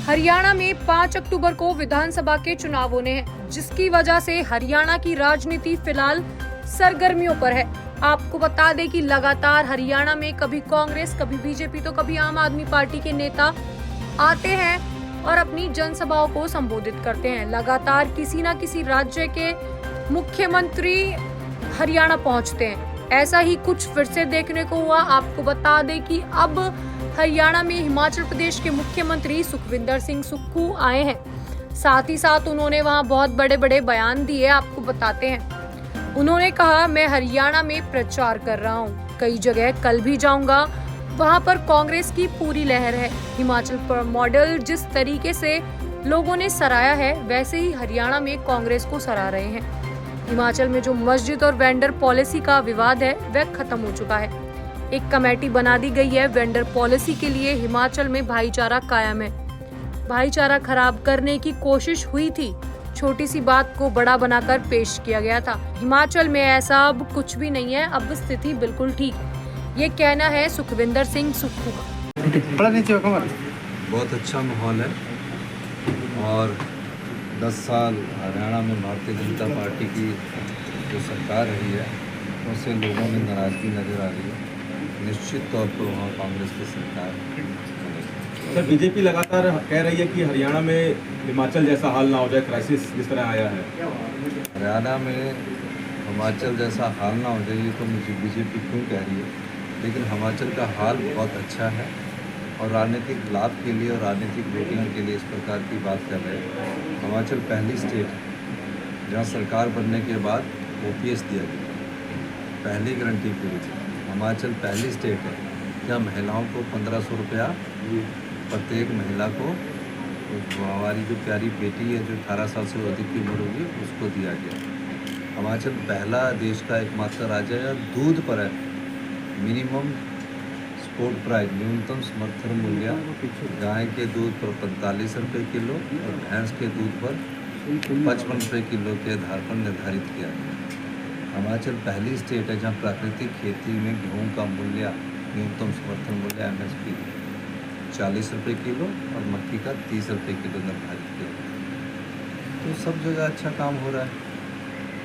हरियाणा में 5 अक्टूबर को विधानसभा के चुनाव होने हैं, जिसकी वजह से हरियाणा की राजनीति फिलहाल सरगर्मियों पर है। आपको बता दें कि लगातार हरियाणा में कभी कांग्रेस, कभी बीजेपी तो कभी आम आदमी पार्टी के नेता आते हैं और अपनी जनसभाओं को संबोधित करते हैं। लगातार किसी न किसी राज्य के मुख्यमंत्री हरियाणा पहुंचते हैं। ऐसा ही कुछ फिर से देखने को हुआ। आपको बता दें कि अब हरियाणा में हिमाचल प्रदेश के मुख्यमंत्री सुखविंदर सिंह सुक्खू आए हैं। साथ ही साथ उन्होंने वहां बहुत बड़े बड़े बयान दिए। आपको बताते हैं, उन्होंने कहा, मैं हरियाणा में प्रचार कर रहा हूं, कई जगह कल भी जाऊंगा, वहां पर कांग्रेस की पूरी लहर है। हिमाचल पर मॉडल जिस तरीके से लोगों ने सराहा है, वैसे ही हरियाणा में कांग्रेस को सराह रहे हैं। हिमाचल में जो मस्जिद और वेंडर पॉलिसी का विवाद है, वह खत्म हो चुका है। एक कमेटी बना दी गई है वेंडर पॉलिसी के लिए। हिमाचल में भाईचारा कायम है। भाईचारा खराब करने की कोशिश हुई थी, छोटी सी बात को बड़ा बनाकर पेश किया गया था। हिमाचल में ऐसा अब कुछ भी नहीं है, अब स्थिति बिल्कुल ठीक है। ये कहना है सुखविंदर सिंह सुक्खू का। बहुत अच्छा माहौल है और 10 साल हरियाणा में भारतीय जनता पार्टी की जो सरकार रही है, उससे लोगों में नाराज़गी नज़र आ रही है। निश्चित तौर पर वहाँ कांग्रेस की सरकार बनेगी। सर, बीजेपी लगातार कह रही है कि हरियाणा में हिमाचल जैसा हाल ना हो जाए, क्राइसिस जिस तरह आया है। हरियाणा में हिमाचल जैसा हाल ना हो जाए, ये तो मुझे बीजेपी क्यों कह रही है, लेकिन हिमाचल का हाल बहुत अच्छा है और राजनीतिक लाभ के लिए और राजनीतिक वोटिंग के लिए इस प्रकार की बात कर रहे हैं। हिमाचल पहली स्टेट है जहाँ सरकार बनने के बाद OPS दिया गया, पहली गारंटी पूरी थी। हिमाचल पहली स्टेट है जहाँ महिलाओं को 1500 रुपया प्रत्येक महिला को, हमारी जो प्यारी बेटी है जो 18 साल से अधिक की उम्र होगी, उसको दिया गया। हिमाचल पहला देश का एकमात्र राज्य है दूध पर है मिनिमम सपोर्ट प्राइस, न्यूनतम समर्थन मूल्य गाय के दूध पर 45 रुपये किलो और भैंस के दूध पर 55 रुपये किलो के आधार पर निर्धारित किया गया। हिमाचल पहली स्टेट है जहाँ प्राकृतिक खेती में गेहूं का मूल्य, न्यूनतम समर्थन मूल्य MSP 40 रुपये किलो और मक्की का 30 रुपये किलो निर्धारित किया गया। तो सब जगह अच्छा काम हो रहा है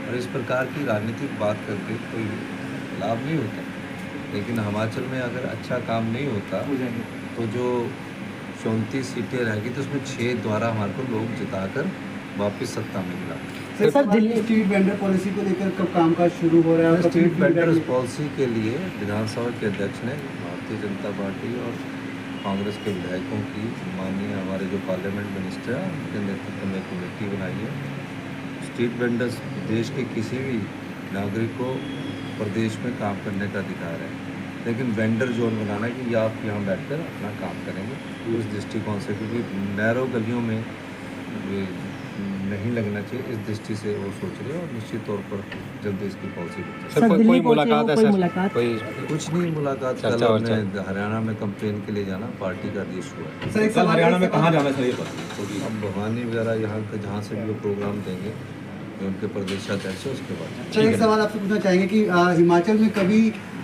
और इस प्रकार की राजनीतिक बात करके कोई लाभ नहीं होता। लेकिन हिमाचल में अगर अच्छा काम नहीं होता तो जो 34 सीटें रहेगी तो उसमें 6 द्वारा हमारे को लोग जिताकर वापस सत्ता में मिला। Sir, Delhi street vendor policy को लेकर कब कामकाज शुरू हो रहा है? स्ट्रीट वेंडर पॉलिसी के लिए विधानसभा के अध्यक्ष ने भारतीय जनता पार्टी और कांग्रेस के विधायकों की, माननीय हमारे जो पार्लियामेंट मिनिस्टर हैं, उनके नेतृत्व में कमेटी बनाई है। स्ट्रीट वेंडर्स देश के किसी भी नागरिक को प्रदेश में काम करने का अधिकार है, लेकिन वेंडर जोन बनाना है कि आप यहाँ बैठकर अपना काम करेंगे उस दृष्टिकोण से, क्योंकि नैरो गलियों में नहीं लगना चाहिए, इस दृष्टि से वो सोच रहे हैं और निश्चित तौर पर जल्दी इसकी पॉलिसी बन सर, कोई मुलाकात है सर? कोई कुछ नहीं, मुलाकात कल हमने हरियाणा में कंपेन के लिए जाना, पार्टी का आदेश हुआ है। सर, कल हरियाणा में कहाँ जाना चाहिए? अब भवानी वगैरह यहाँ का जहाँ से भी वो प्रोग्राम देंगे, उनके प्रदेशाध्यक्ष है, उसके बाद। सर, एक सवाल आपसे पूछना चाहेंगे कि हिमाचल में कभी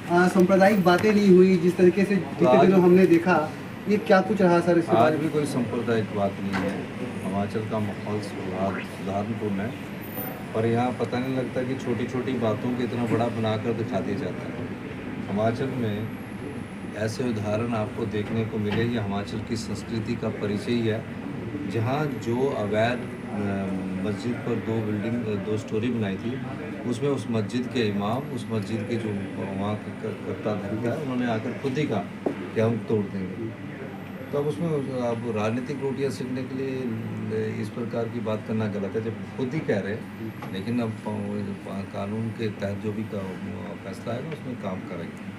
सांप्रदायिक बातें नहीं हुई जिस तरीके से पिछले दिनों हमने देखा, ये क्या कुछ रहा सर? आज भी कोई सांप्रदायिक बात नहीं है। हिमाचल का माहौल सुधारपूर्ण है और यहाँ पता नहीं लगता कि छोटी छोटी बातों को इतना बड़ा बनाकर दिखा दिया जाता है। हिमाचल में ऐसे उदाहरण आपको देखने को मिलेगी। हिमाचल की संस्कृति का परिचय ही है, जहाँ जो अवैध मस्जिद पर 2 स्टोरी बनाई थी, उसमें उस मस्जिद के इमाम, उस मस्जिद के जो वहाँ करता धर्म है, उन्होंने आकर खुद ही कहा कि हम तोड़ देंगे। तो अब उसमें अब राजनीतिक रोटियां सीखने के लिए इस प्रकार की बात करना गलत है, जब खुद ही कह रहे हैं। लेकिन अब कानून के तहत जो भी फैसला आएगा उसमें काम करेंगे।